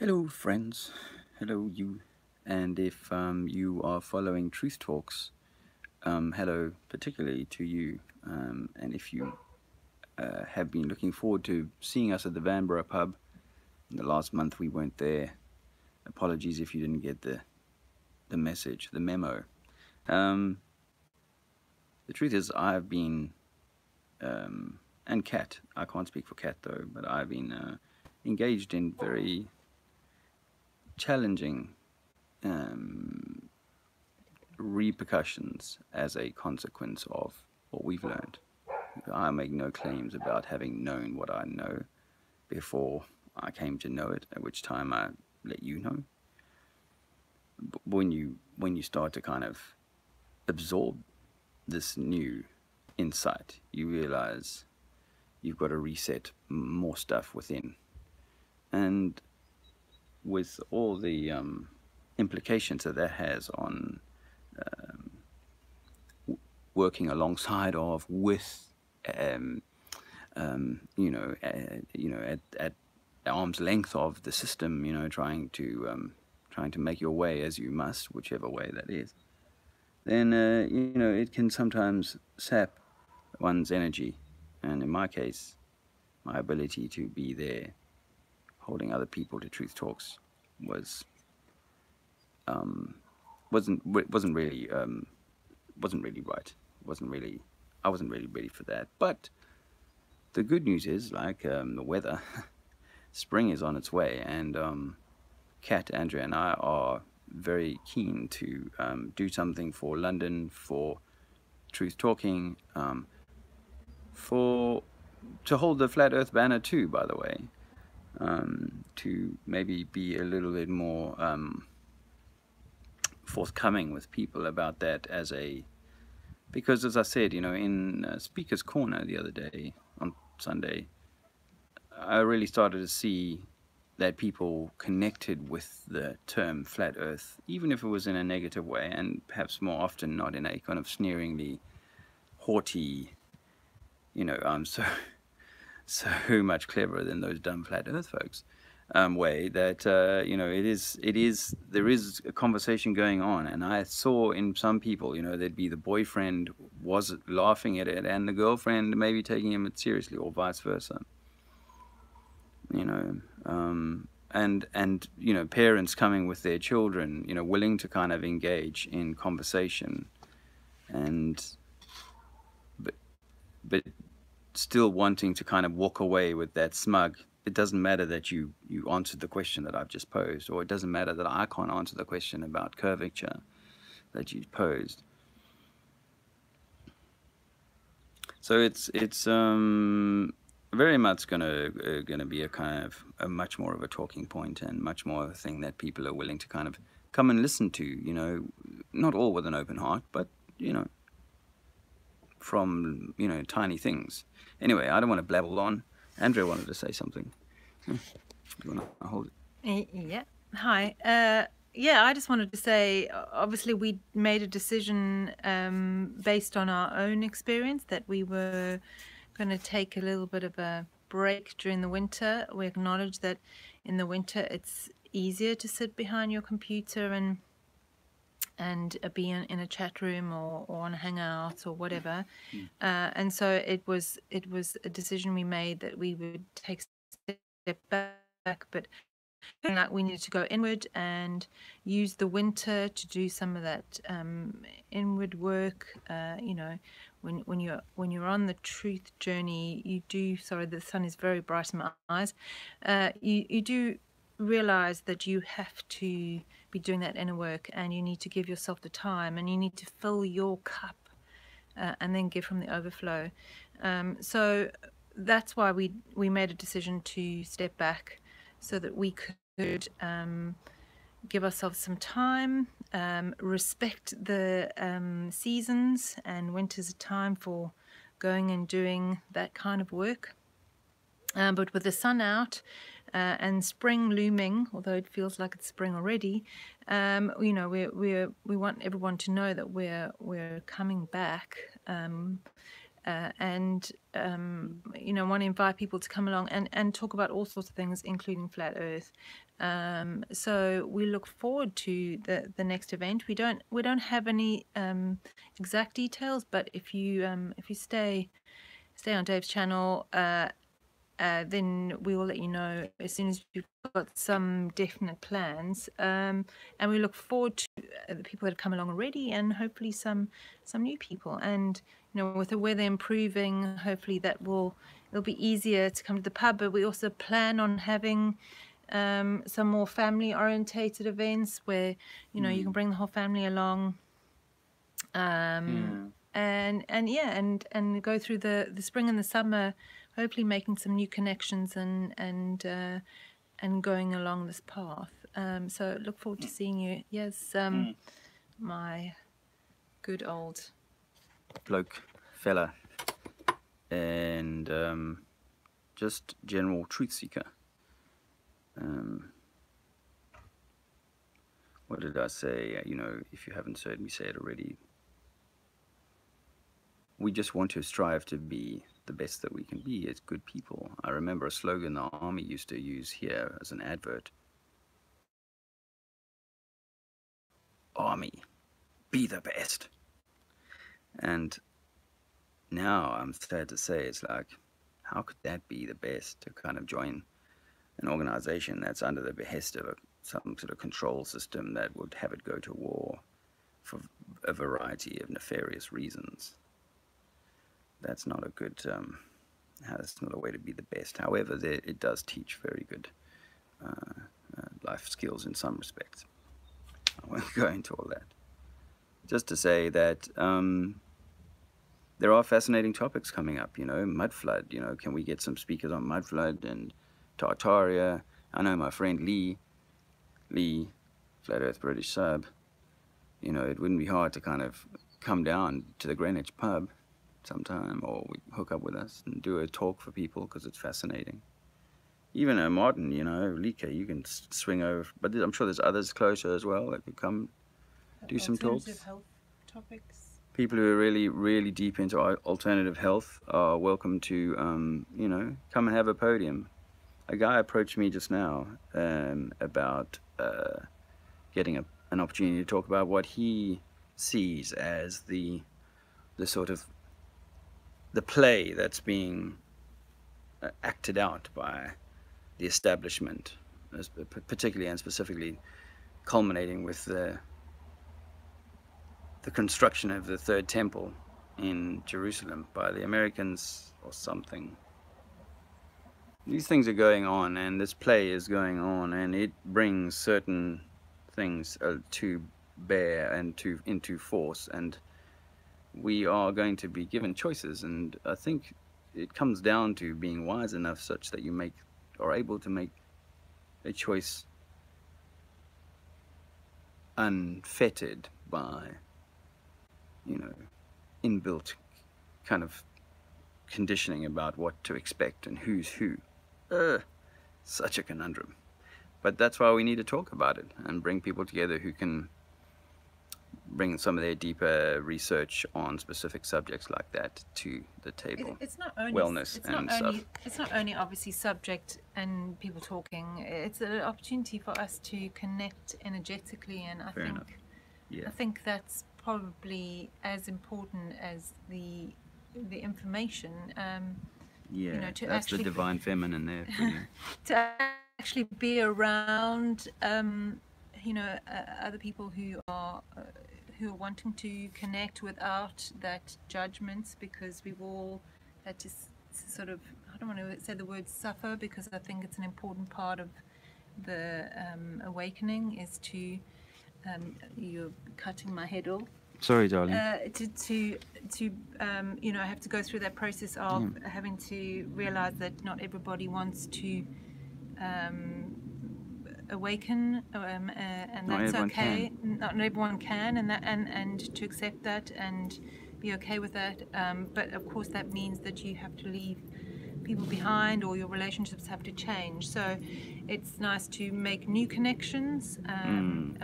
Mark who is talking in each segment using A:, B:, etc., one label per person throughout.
A: Hello, friends. Hello, you. And if you are following Truth Talks, hello particularly to you. And if you have been looking forward to seeing us at the Vanbrugh pub, in the last month we weren't there. Apologies if you didn't get the message, the memo. Um, the truth is, I've been, and Kat, I can't speak for Kat though, but I've been engaged in very challenging um, repercussions as a consequence of what we've learned. I make no claims about having known what I know before I came to know it, at which time I let you know. But when you start to kind of absorb this new insight, you realize you've got to reset more stuff within, and with all the implications that that has on working alongside of with um, at arm's length of the system, trying to make your way as you must, whichever way that is, then it can sometimes sap one's energy, and in my case, my ability to be there, holding other people to truth talks, was um, wasn't really right. wasn't really I wasn't really ready for that, but the good news is, like the weather, spring is on its way, and Kat, Andrea, and I are very keen to do something for London, for Truth Talking, for to hold the Flat Earth banner too. By the way, to maybe be a little bit more forthcoming with people about that because as I said, in Speaker's Corner the other day on Sunday, I really started to see that people connected with the term flat earth, even if it was in a negative way, and perhaps more often not in a kind of sneeringly haughty, I'm so so much cleverer than those dumb flat earth folks way, that there is a conversation going on. And I saw in some people, there'd be the boyfriend was laughing at it and the girlfriend maybe taking him seriously, or vice versa. you know and parents coming with their children, willing to kind of engage in conversation, and but but still wanting to kind of walk away with that smug, it doesn't matter that you answered the question that I've just posed, or it doesn't matter that I can't answer the question about curvature that you posed. So it's very much gonna be a kind of a much more of a talking point, and much more of a thing that people are willing to kind of come and listen to. Not all with an open heart, but from tiny things. Anyway, I don't want to blabble on. Andrea wanted to say something. You want to hold it?
B: Yeah. Hi. Yeah, I just wanted to say, obviously, we made a decision based on our own experience that we were going to take a little bit of a break during the winter. We acknowledge that in the winter it's easier to sit behind your computer and be in a chat room or on Hangouts or whatever. And so it was a decision we made that we would take a step back, but like we needed to go inward and use the winter to do some of that inward work. When you're on the truth journey, you do. Sorry, the sun is very bright in my eyes. You do realize that you have to be doing that inner work, and you need to give yourself the time, and you need to fill your cup, and then give from the overflow. So that's why we made a decision to step back, so that we could give ourselves some time, respect the seasons, and winter's a time for going and doing that kind of work. But with the sun out and spring looming, although it feels like it's spring already, we want everyone to know that we're coming back, and want to invite people to come along and talk about all sorts of things, including flat Earth. So we look forward to the next event. We don't have any exact details, but if you stay on Dave's channel, then we will let you know as soon as we've got some definite plans. And we look forward to the people that have come along already, and hopefully some new people. And with the weather improving, hopefully it'll be easier to come to the pub. But we also plan on having some more family orientated events where you can bring the whole family along. And go through the spring and the summer, hopefully making some new connections and going along this path. So look forward to seeing you. Yes, my good old
A: bloke fella, and just general truth seeker. What did I say? If you haven't heard me say it already, we just want to strive to be the best that we can be as good people. I remember a slogan the army used to use here as an advert. Army, be the best. And now I'm sad to say, it's like, how could that be the best, to kind of join an organization that's under the behest of some sort of control system that would have it go to war for a variety of nefarious reasons? That's not a good, that's not a way to be the best. However, it does teach very good life skills in some respects. I won't go into all that. Just to say that there are fascinating topics coming up, mud flood, can we get some speakers on mud flood and Tartaria? I know my friend Lee, Flat Earth British Sub, it wouldn't be hard to kind of come down to the Greenwich pub sometime, or hook up with us and do a talk for people, because it's fascinating. Even Martin, Lika, you can swing over, but I'm sure there's others closer as well that could come do some talks.
B: Alternative health topics.
A: People who are really, really deep into alternative health are welcome to, come and have a podium. A guy approached me just now about getting an opportunity to talk about what he sees as the sort of the play that's being acted out by the establishment, particularly and specifically culminating with the construction of the Third Temple in Jerusalem by the Americans or something. These things are going on, and this play is going on, and it brings certain things to bear and into force, and we are going to be given choices. And I think it comes down to being wise enough such that you are able to make a choice unfettered by inbuilt kind of conditioning about what to expect and who's who. Such a conundrum. But that's why we need to talk about it and bring people together who can bring some of their deeper research on specific subjects like that to the table.
B: It's not only
A: wellness stuff.
B: It's not only obviously subject and people talking. It's an opportunity for us to connect energetically, and I think that's probably as important as the information.
A: That's the divine feminine there for you.
B: To actually be around other people who are wanting to connect without that judgments, because we've all had to sort of, I don't want to say the word suffer, because I think it's an important part of the awakening, is to you're cutting my head off.
A: Sorry, darling.
B: To have to go through that process of having to realize that not everybody wants to awaken, and that's okay. Not everyone can, and to accept that and be okay with that. But of course, that means that you have to leave people behind, or your relationships have to change. So it's nice to make new connections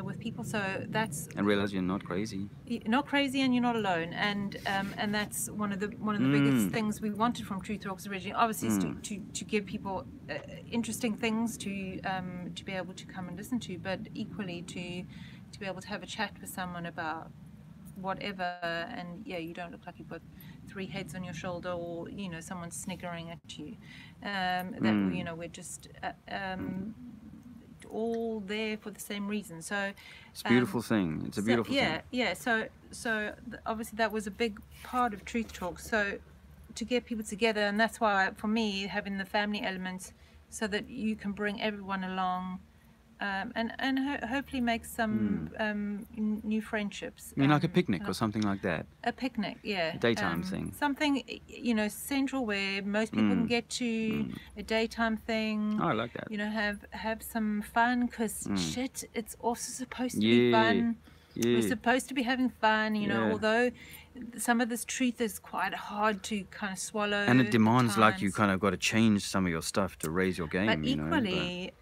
B: with people. So that's
A: And realize you're not crazy.
B: you're not crazy and you're not alone, and that's one of the biggest things we wanted from Truth Talks originally, obviously, is to give people interesting things to be able to come and listen to, but equally to be able to have a chat with someone about whatever, and yeah, you don't look like you've got 3 heads on your shoulder, or you know, someone's sniggering at you. That you know, we're just all there for the same reason. So
A: it's a beautiful thing. It's a beautiful thing.
B: Yeah. So obviously that was a big part of Truth Talk. So to get people together, and that's why for me having the family element, so that you can bring everyone along. And hopefully make some new friendships.
A: I mean, like a picnic or something like that.
B: A picnic, yeah.
A: A daytime thing.
B: Something, you know, central where most people can get to. A daytime thing.
A: Oh, I like that.
B: You know, have some fun, because shit, it's also supposed to be fun.
A: Yeah.
B: We're supposed to be having fun, you know, although some of this truth is quite hard to kind of swallow.
A: And it demands, like, you kind of got to change some of your stuff to raise your game.
B: But equally,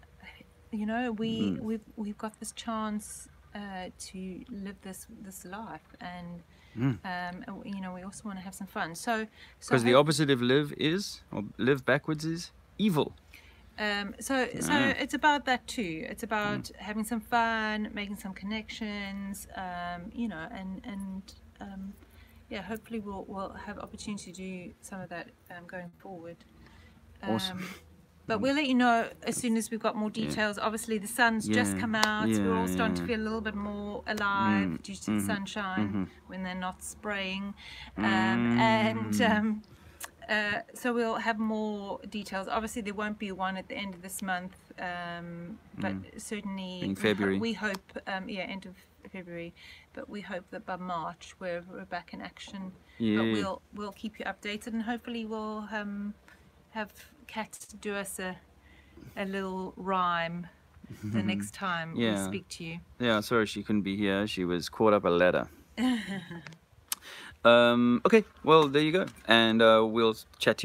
B: you know, we've got this chance to live this life, and you know, we also want to have some fun. So
A: because the opposite of live is, or live backwards is, evil.
B: So it's about that too. It's about having some fun, making some connections, you know, and yeah, hopefully we'll have opportunity to do some of that going forward.
A: Awesome.
B: But we'll let you know as soon as we've got more details. Obviously, the sun's just come out. So we're all starting to feel a little bit more alive due to the sunshine when they're not spraying. So we'll have more details. Obviously, there won't be one at the end of this month, but certainly
A: in February.
B: We hope, end of February. But we hope that by March we're back in action.
A: Yeah.
B: But we'll keep you updated, and hopefully we'll have Kat do us a little rhyme the next time we speak to you.
A: Yeah, sorry she couldn't be here. She was caught up a ladder. Okay, well, there you go. And we'll chat to you.